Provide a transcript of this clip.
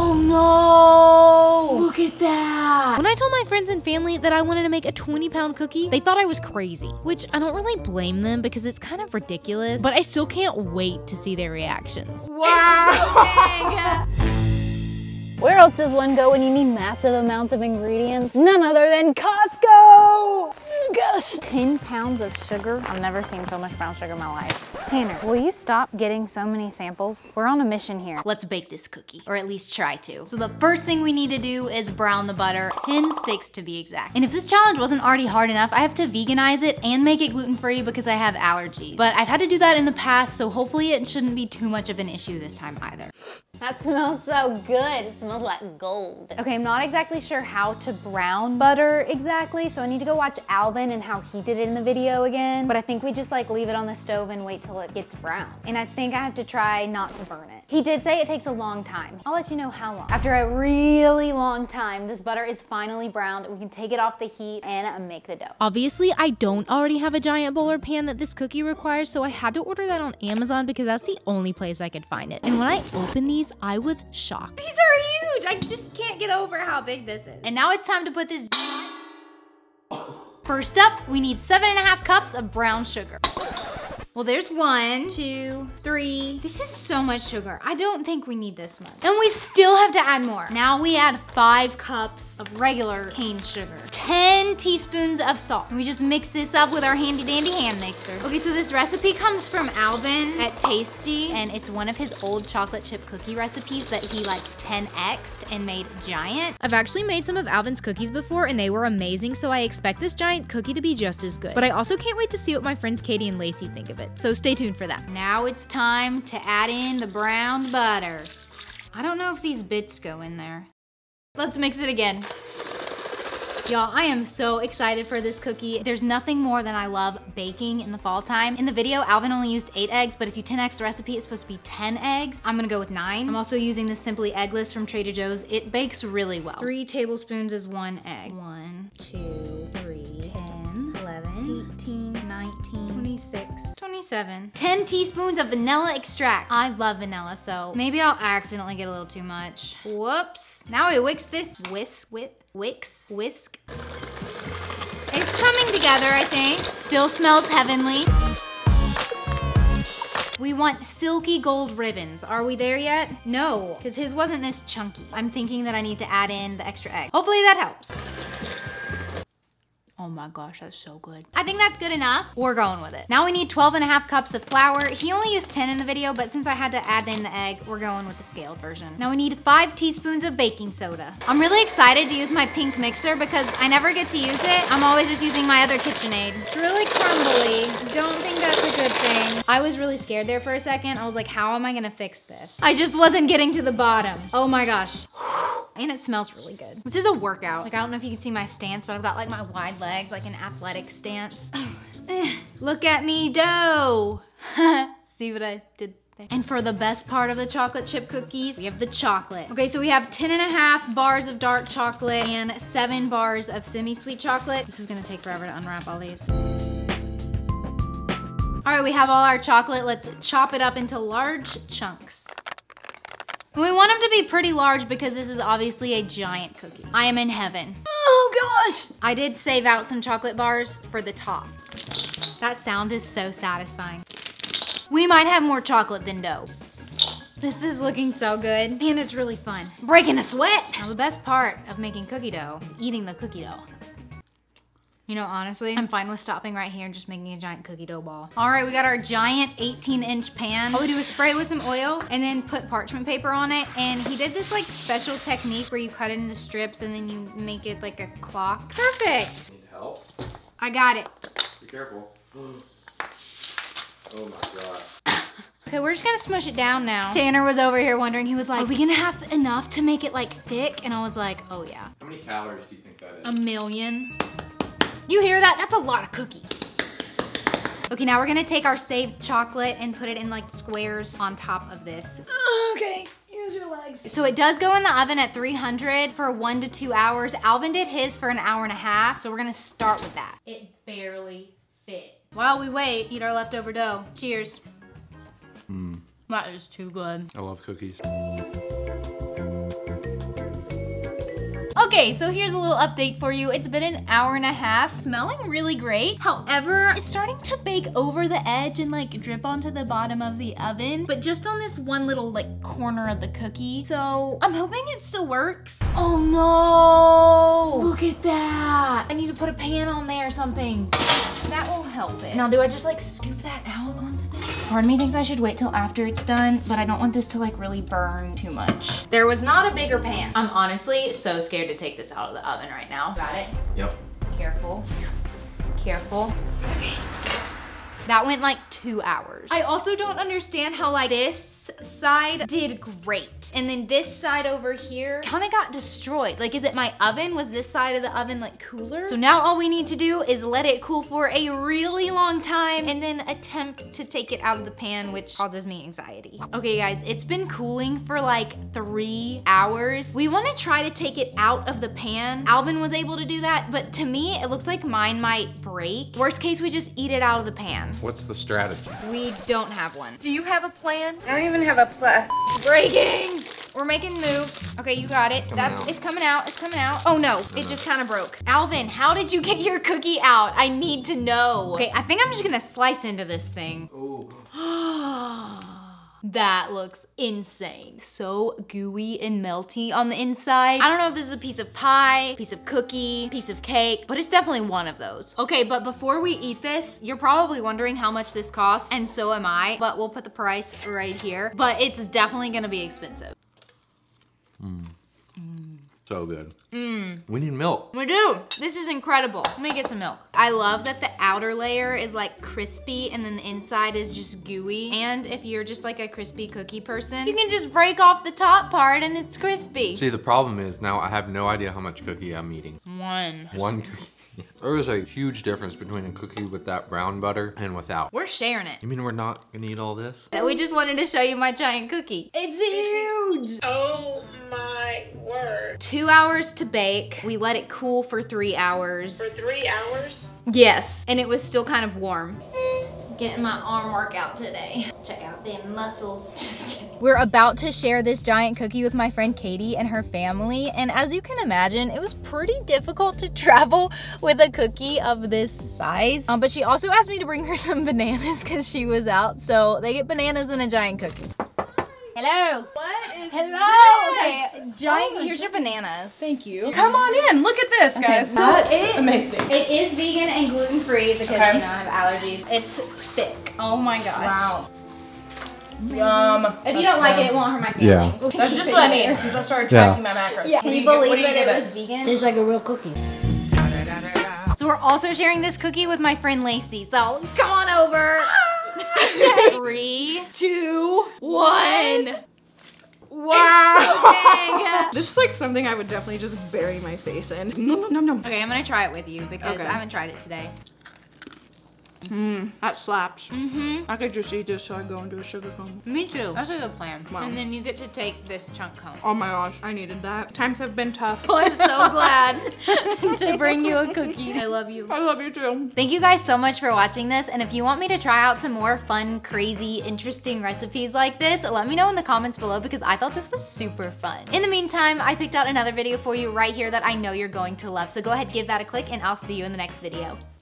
Oh no! Look at that! When I told my friends and family that I wanted to make a 20-pound cookie, they thought I was crazy, which I don't really blame them because it's kind of ridiculous, but I still can't wait to see their reactions. Wow! It's so big! Where else does one go when you need massive amounts of ingredients? None other than Costco! Oh gosh. 10 pounds of sugar. I've never seen so much brown sugar in my life. Tanner, will you stop getting so many samples? We're on a mission here. Let's bake this cookie, or at least try to. So the first thing we need to do is brown the butter, 10 sticks to be exact. And if this challenge wasn't already hard enough, I have to veganize it and make it gluten-free because I have allergies. But I've had to do that in the past, so hopefully it shouldn't be too much of an issue this time either. That smells so good. It smells like gold. Okay, I'm not exactly sure how to brown butter exactly, so I need to go watch Alvin and how he did it in the video again. But I think we just like leave it on the stove and wait till it gets brown. And I think I have to try not to burn it. He did say it takes a long time. I'll let you know how long. After a really long time, this butter is finally browned. We can take it off the heat and make the dough. Obviously, I don't already have a giant bowl or pan that this cookie requires, so I had to order that on Amazon because that's the only place I could find it. And when I opened these, I was shocked. These are huge! I just can't get over how big this is. And now it's time to put this. First up, we need 7.5 cups of brown sugar. Well, there's 1, 2, 3. This is so much sugar. I don't think we need this much. And we still have to add more. Now we add 5 cups of regular cane sugar, 10 teaspoons of salt. And we just mix this up with our handy dandy hand mixer. Okay, so this recipe comes from Alvin at Tasty, and it's one of his old chocolate chip cookie recipes that he like 10x'd and made giant. I've actually made some of Alvin's cookies before and they were amazing, so I expect this giant cookie to be just as good. But I also can't wait to see what my friends Katie and Lacey think of it. So stay tuned for that. Now it's time to add in the browned butter. I don't know if these bits go in there. Let's mix it again. Y'all, I am so excited for this cookie. There's nothing more than I love baking in the fall time. In the video, Alvin only used 8 eggs, but if you 10x the recipe, it's supposed to be 10 eggs. I'm gonna go with 9. I'm also using the Simply Eggless from Trader Joe's. It bakes really well. 3 tablespoons is 1 egg. 1, 2, 3, 10, 11, 18, 19, 26, 27. 10 teaspoons of vanilla extract. I love vanilla, so maybe I'll accidentally get a little too much. Whoops. Now we whisk this. Whisk. It's coming together, I think. Still smells heavenly. We want silky gold ribbons. Are we there yet? No, because his wasn't this chunky. I'm thinking that I need to add in the extra egg. Hopefully that helps. Oh my gosh, that's so good. I think that's good enough. We're going with it. Now we need 12.5 cups of flour. He only used 10 in the video, but since I had to add in the egg, we're going with the scaled version. Now we need 5 teaspoons of baking soda. I'm really excited to use my pink mixer because I never get to use it. I'm always just using my other KitchenAid. It's really crumbly. Don't think that's a good thing. I was really scared there for a second. I was like, how am I gonna fix this? I just wasn't getting to the bottom. Oh my gosh. And it smells really good. This is a workout. Like, I don't know if you can see my stance, but I've got like my wide legs, like an athletic stance. Look at me dough. See what I did there? And for the best part of the chocolate chip cookies, we have the chocolate. Okay, so we have 10.5 bars of dark chocolate and 7 bars of semi-sweet chocolate. This is gonna take forever to unwrap all these. All right, we have all our chocolate. Let's chop it up into large chunks. We want them to be pretty large because this is obviously a giant cookie. I am in heaven. Oh gosh! I did save out some chocolate bars for the top. That sound is so satisfying. We might have more chocolate than dough. This is looking so good, and it's really fun. Breaking a sweat! Now the best part of making cookie dough is eating the cookie dough. You know, honestly, I'm fine with stopping right here and just making a giant cookie dough ball. All right, we got our giant 18-inch pan. All we do is spray it with some oil and then put parchment paper on it. And he did this like special technique where you cut it into strips and then you make it like a clock. Perfect. Need help? I got it. Be careful. Oh my god. Okay, we're just gonna smush it down now. Tanner was over here wondering, he was like, are we gonna have enough to make it like thick? And I was like, oh yeah. How many calories do you think that is? 1 million. You hear that? That's a lot of cookie. Okay, now we're gonna take our saved chocolate and put it in like squares on top of this. Okay, use your legs. So it does go in the oven at 300 for 1 to 2 hours. Alvin did his for 1.5 hours, so we're gonna start with that. It barely fit. While we wait, eat our leftover dough. Cheers. That is too good. I love cookies. Okay, so here's a little update for you. It's been an hour and a half, smelling really great. However, it's starting to bake over the edge and like drip onto the bottom of the oven, but just on this one little like corner of the cookie. So I'm hoping it still works. Oh no, look at that. I need to put a pan on there or something. That will help it. Now, do I just like scoop that out onto this? Part of me thinks I should wait till after it's done, but I don't want this to like really burn too much. There was not a bigger pan. I'm honestly so scared to take this out of the oven right now. Got it? Yep. Careful. Careful. Okay. That went like 2 hours. I also don't understand how like this side did great. And then this side over here kind of got destroyed. Like, is it my oven? Was this side of the oven like cooler? So now all we need to do is let it cool for a really long time and then attempt to take it out of the pan, which causes me anxiety. Okay guys, it's been cooling for like 3 hours. We want to try to take it out of the pan. Alvin was able to do that, but to me, it looks like mine might break. Worst case, we just eat it out of the pan. What's the strategy? We don't have one. Do you have a plan? I don't even have a plan. It's breaking. We're making moves. Okay, you got it. It's coming out. It's coming out. Oh no, it just kind of broke. Alvin, how did you get your cookie out? I need to know. Okay, I think I'm just gonna slice into this thing. Ooh. That looks insane. So gooey and melty on the inside. I don't know if this is a piece of pie, piece of cookie, piece of cake, but it's definitely one of those. Okay, but before we eat this, you're probably wondering how much this costs, and so am I, but we'll put the price right here. But it's definitely gonna be expensive. So good. We need milk. We do. This is incredible. Let me get some milk. I love that the outer layer is like crispy and then the inside is just gooey. And if you're just like a crispy cookie person, you can just break off the top part and it's crispy. See, the problem is now I have no idea how much cookie I'm eating. One cookie. There is a huge difference between a cookie with that brown butter and without. We're sharing it. You mean we're not gonna eat all this? We just wanted to show you my giant cookie. It's huge. Oh my word. 2 hours to bake. We let it cool for 3 hours. For 3 hours? Yes, and it was still kind of warm. Getting my arm workout today. Check out them muscles. Just kidding. We're about to share this giant cookie with my friend Katie and her family, and as you can imagine, it was pretty difficult to travel with a cookie of this size. But she also asked me to bring her some bananas because she was out, so they get bananas and a giant cookie. Hello. What is Hello. Okay, giant. Here's your bananas. Thank you. Come on in. Look at this, guys. Okay. That's amazing. It is vegan and gluten-free because, you know, I have allergies. It's thick. Oh my gosh. Wow. Yum. If you don't like it, it won't hurt my feelings. Yeah. That's just what I need since I started tracking my macros. Yeah. Can you believe that it was vegan? Tastes like a real cookie. So we're also sharing this cookie with my friend Lacey. So come on over. 3, 2, 1. Wow. It's so big. This is like something I would definitely just bury my face in. Nom, nom, nom. Okay, I'm gonna try it with you because Okay. I haven't tried it today. That slaps. Mm-hmm. I could just eat this so I go into a sugar coma. Me too. That's a good plan. Wow. And then you get to take this chunk home. Oh my gosh, I needed that. Times have been tough. Well, I'm so glad to bring you a cookie. I love you. I love you too. Thank you guys so much for watching this, and if you want me to try out some more fun, crazy, interesting recipes like this, let me know in the comments below because I thought this was super fun. In the meantime, I picked out another video for you right here that I know you're going to love, so go ahead, give that a click, and I'll see you in the next video.